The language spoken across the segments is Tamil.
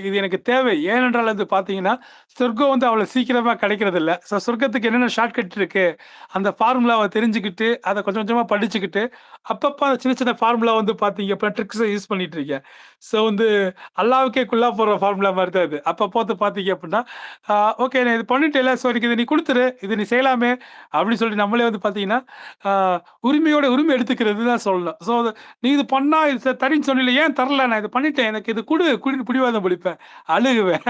இது எனக்கு தேவை. ஏனென்றால் வந்து பார்த்தீங்கன்னா, சொர்க்கம் வந்து அவ்வளோ சீக்கிரமா கிடைக்கிறதில்ல. சொர்க்கத்துக்கு என்னென்ன ஷார்ட்கட் இருக்கு, அந்த ஃபார்முலாவ தெரிஞ்சுக்கிட்டு, அத கொஞ்சம் கொஞ்சமா படிச்சுக்கிட்டு, அப்பப்ப அந்த சின்ன சின்ன ஃபார்முலா வந்து பார்த்தீங்க அப்படின்னா ட்ரிக்ஸ யூஸ் பண்ணிட்டு இருக்கேன். ஸோ வந்து அல்லாவுக்கே குல்லா போடுற ஃபார்முலா மாரி தான் இது. அப்பப்போ வந்து பார்த்தீங்க அப்படின்னா, ஆ ஓகே நான் இது பண்ணிட்டேல்ல, ஸோ எனக்கு இத நீ குடுத்துரு. இத நீ செய்யலாமே அப்படின்னு சொல்லி நம்மளே வந்து பார்த்தீங்கன்னா, ஆ உரிமையோட உரிமை எடுத்துக்கிறது தான் சொல்லணும். ஸோ நீ இது பண்ணா இது தரேன்னு சொன்னீல, ஏன் தரல? நான் இத பண்ணிட்டேன். எனக்கு இது குடு குடுன்னு பிடிவாதம் பிடிப்பேன். அழுகுவேன்.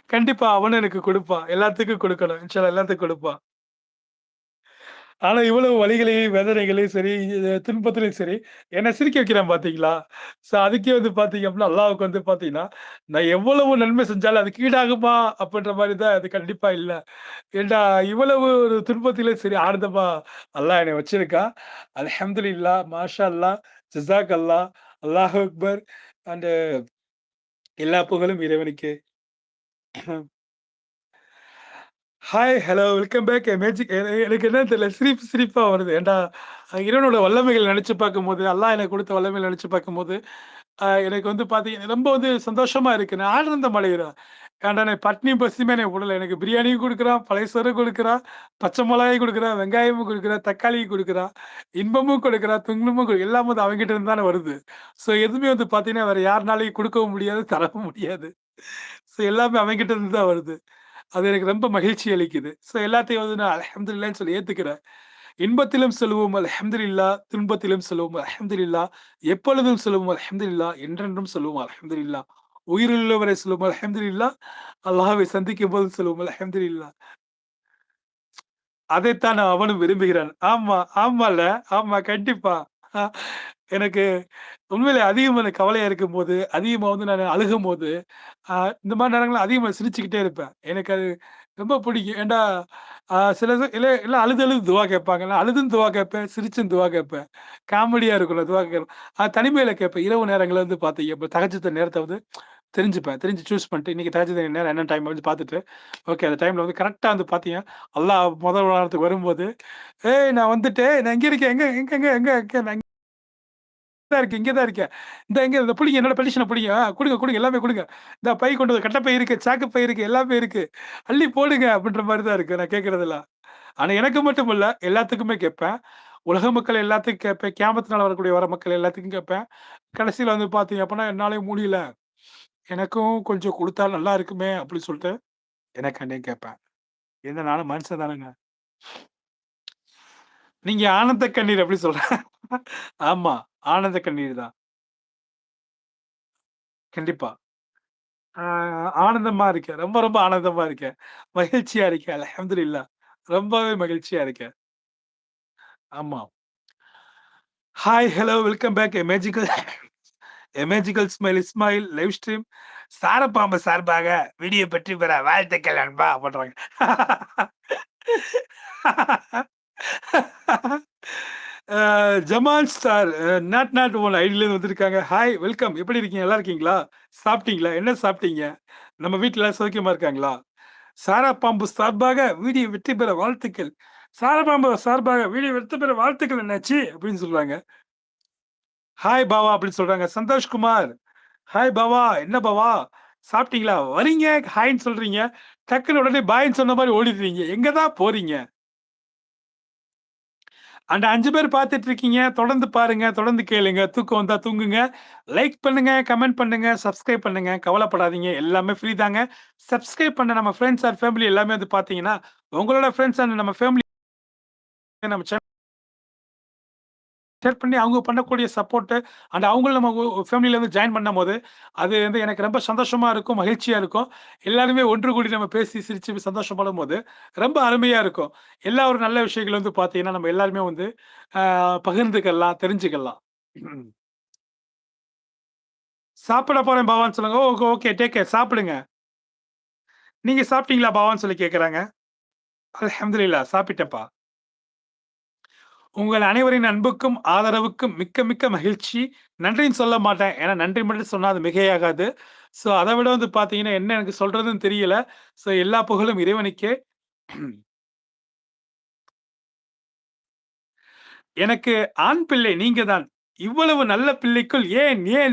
கண்டிப்பா அவனும் எனக்கு குடுப்பான். எல்லாத்துக்கும் குடுக்கணும். இன்ஷா அல்லாஹ் எல்லாத்துக்கும் குடுப்பான். ஆனா இவ்வளவு வலிகளையும், வேதனைகளையும் சரி, துன்பத்திலயும் சரி, என்ன சிரிக்க வைக்கிறான் பார்த்தீங்களா? ஸோ அதுக்கே வந்து பார்த்தீங்க அப்டின்னா, அல்லாஹ்வுக்கு வந்து பார்த்தீங்கன்னா, நான் எவ்வளவு நன்மை செஞ்சாலும் அதுக்கு ஈடாகுமா? அப்டின்ற மாரி தான் அது கண்டிப்பா இல்ல. ஏன்டா இவ்வளவு ஒரு துன்பத்திலும் சரி ஆனந்தமா அல்லாஹ் என்னைய வச்சிருக்கான். அல்ஹம்துலில்லாஹ், மாஷா அல்லாஹ், ஜஸாக் அல்லாஹ், அல்லாஹு அக்பர் அண்ட் எல்லா புகழும் இறைவனுக்கே. Hi, hello, welcome back. Magic எனக்கு என்னன்னு தெரியல. சிரிப்பு சிரிப்பா வருது. ஏன்டா இறைவனோட வல்லமைகள் நெனச்சு பார்க்கும்போது, அல்லாஹ் எனக்கு குடுத்த வல்லமைகள் நெனச்சு பார்க்கும்போது, எனக்கு வந்து பார்த்தீங்கன்னா, ரொம்ப வந்து சந்தோஷமா இருக்கு. நான் ஆனந்தம் அடைகிறேன். ஏன்டா நான் பட்னியும் பசியுமே என்னைய விடல. எனக்கு பிரியாணியும் குடுக்குறான், பழைய சோறும் குடுக்குறான், பச்சை மொளகாயும் குடுக்குறான், வெங்காயமும் குடுக்குறான், தக்காளியும் குடுக்குறான், இன்பமும் குடுக்குறான், துன்பமும் எல்லாமே வந்து அவன்கிட்ட இருந்து தானே வருது. ஸோ எதுவுமே வந்து பார்த்தீங்கன்னா, வேற யாருனாலயும் குடுக்கவும் முடியாது, தரவும் முடியாது. ஸோ எல்லாமே அவன்கிட்ட இருந்து தான் வருது. அது எனக்கு ரொம்ப மகிழ்ச்சி அளிக்குது. ஸோ எல்லாத்தையும் வந்து நான் அல்ஹம்துலில்லாஹ்ன்னு சொல்லி ஏத்துக்கிறேன். இன்பத்திலும் சொல்லுவோம் அல்ஹம்துலில்லாஹ், துன்பத்திலும் சொல்லுவோம் அல்ஹம்துலில்லாஹ், எப்பொழுதும் சொல்லுவோம் அல்ஹம்துலில்லாஹ், என்றென்றும் சொல்லுவோம் அல்ஹம்துலில்லாஹ். உயிருள்ளவரை சொல்லுவோம் அல்ஹம்துலில்லாஹ், அல்லாஹ்வை சந்திக்கும்போது சொல்லுவோம் அல்ஹம்துலில்லாஹ். அதைத்தான் அவனும் விரும்புகிறான். ஆமா, ஆமால்ல. ஆமா, கண்டிப்பா. அ எனக்கு உண்மையிலே அதிகமான கவலையா இருக்கும்போது, அதிகமா வந்து நானு அழுகும்போது, அ இந்த மாரி நேரங்கள்ல அதிகமா சிரிச்சுக்கிட்டே இருப்பேன். எனக்கு அது ரொம்ப பிடிக்கும். ஏன்டா, சில இது இல்ல எல்லாம் அழுது அழுது துவா கேட்பாங்க. நான் அழுதும் துவா கேட்பேன், சிரிச்சும் துவா கேட்பேன். காமெடியா இருக்கும்ல துவா கேட்கறது. தனிமையில கேட்பேன். இரவு நேரங்கள்ல வந்து பார்த்தீங்க அப்ப தகஜத்து நேரத்த வந்து தெரிஞ்சுப்பேன். தெரிஞ்சு சூஸ் பண்ணிட்டு, இன்னைக்கு தகஜத்து நேரம் என்ன டைம் வந்து பார்த்துட்டு, ஓகே அந்த டைம்ல வந்து கரெக்ட்டா வந்து பார்த்தீங்கன்னா, அல்லாஹ் முதல் வாரத்துக்கு வரும்போது, "ஏய் நான் வந்துட்டேன். நான் இங்க இருக்கேன். எங்க எங்க எங்க எங்க எங்க நான் தான் இருக்கேன். இங்க தான் இருக்கேன். இந்தா இங்க இத புடிங்க. என்னோட பெட்டிஷன புடிங்க. குடுங்க, குடுங்க. எல்லாமே குடுங்க. இந்தா பை கொண்டு வந்து கட்டப்பை இருக்கு, சாக்கு பை இருக்கு, எல்லாமே இருக்கு. அள்ளி போடுங்க அப்படின்ற மாரி தான் இருக்கு நான் கேட்கிறதெல்லாம். ஆனா எனக்கு மட்டும் இல்ல, எல்லாத்துக்குமே கேட்பேன். உலக மக்கள் எல்லாத்துக்கும் கேட்பேன். கியாமத் நாள் வரக்கூடிய வர மக்கள் எல்லாத்துக்கும் கேட்பேன். கடைசில வந்து பார்த்தீங்க அப்படின்னா, என்னாலயும் முடியல. எனக்கும் கொஞ்சம் குடுத்தா நல்லா இருக்குமே அப்படின்னு சொல்லிட்டு எனக்காண்டியும் கேட்பேன். ஏன்னா நானும் மனுஷன் தானங்க. நீங்க ஆனந்த கண்ணீர் எப்படி சொல்ற? ஆமா. ஆனந்த கண்ணீர் தான். கண்டிப்பா. ஆ ஆனந்தமா இருக்கேன். ரொம்ப, ரொம்ப ஆனந்தமா இருக்கேன். மகிழ்ச்சியா இருக்கேன். அல்ஹம்துலில்லாஹ். ரொம்பவே மகிழ்ச்சியா இருக்கேன். ஆமா. Hi, hello, welcome back. Magical smile Ismail live stream. சாரப்பாம்பு சார்பாக வீடியோ வெற்றி பெற வாழ்த்துக்கள் நண்பா பண்றாங்க. அ Jamal star not not one ஐடியிலேருந்து வந்திருக்காங்க. Hi, welcome. எப்படி இருக்கீங்க? நல்லா இருக்கீங்களா? சாப்பிட்டீங்களா? என்ன சாப்பிட்டீங்க? நம்ம வீட்ல எல்லாரும் சௌக்கியமா இருக்காங்களா? சாரா பாம்பு சார்பாக வீடியோ வெற்றி பெற வாழ்த்துக்கள். சாரா பாம்பு சார்பாக வீடியோ வெற்றி பெற வாழ்த்துக்கள் அண்ணாச்சி அப்படின்னு சொல்றாங்க. ஹாய் பாவா அப்படின்னு சொல்றாங்க. சந்தோஷ் குமார். ஹாய் பாவா. என்ன பாவா? சாப்பிட்டீங்களா? வரீங்க, ஹாய்ன்னு சொல்றீங்க. டக்குனு உடனே பாய்ன்னு சொன்ன மாரி ஓடிடுறீங்க. எங்க தான் போறீங்க? அந்த 5 பேர் பார்த்துட்டு இருக்கீங்க. தொடர்ந்து பாருங்க, தொடர்ந்து கேளுங்க. தூக்கம் வந்தா தூங்குங்க. லைக் பண்ணுங்க, கமெண்ட் பண்ணுங்க, சப்ஸ்கிரைப் பண்ணுங்க. கவலைப்படாதீங்க. எல்லாமே ஃப்ரீ தாங்க. சப்ஸ்கிரைப் பண்ண நம்ம ஃபிரெண்ட்ஸ் ஆர் ஃபேமிலி எல்லாமே வந்து பார்த்தீங்கன்னா, உங்களோட ஃபிரெண்ட்ஸ் அண்ட் நம்ம ஃபேமிலி நம்ம ஷேர் பண்ணி அவங்க பண்ணக்கூடிய சப்போர்ட்டு அண்ட் அவங்களும் நம்ம ஃபேமிலில வந்து ஜாயின் பண்ணும்போது, அது வந்து எனக்கு ரொம்ப சந்தோஷமா இருக்கும், மகிழ்ச்சியா இருக்கும். எல்லாருமே ஒன்று கூடி நம்ம பேசி, சிரிச்சு சந்தோஷப்படும்போது, ரொம்ப அருமையா இருக்கும். எல்லா ஒரு நல்ல விஷயங்கள் வந்து பார்த்தீங்கன்னா, நம்ம எல்லாருமே வந்து பகிர்ந்துக்கலாம், தெரிஞ்சுக்கலாம். ம். சாப்பிட போறேன் பாவான்னு சொல்லுங்க. ஓகே டேக் கேர் சாப்பிடுங்க. நீங்க சாப்பிட்டீங்களா பாவான்னு சொல்லி கேட்கறாங்க. அல்ஹம்துலில்லாஹ் சாப்பிட்டேன்ப்பா. உங்கள் அனைவரின் அன்புக்கும், ஆதரவுக்கும் மிக்க மிக்க மகிழ்ச்சி. நன்றின்னு சொல்ல மாட்டேன். ஏன்னா நன்றி மட்டும் சொன்னா அது மிகையாகாது. ஸோ அத விட வந்து பார்த்தீங்கன்னா, என்ன எனக்கு சொல்றதுன்னு தெரியல. ஸோ எல்லா புகழும் இறைவனுக்கே. எனக்கு ஆண் பிள்ளை நீங்க தான். இவ்வளவு நல்ல பிள்ளைக்குள் ஏன் ஏன்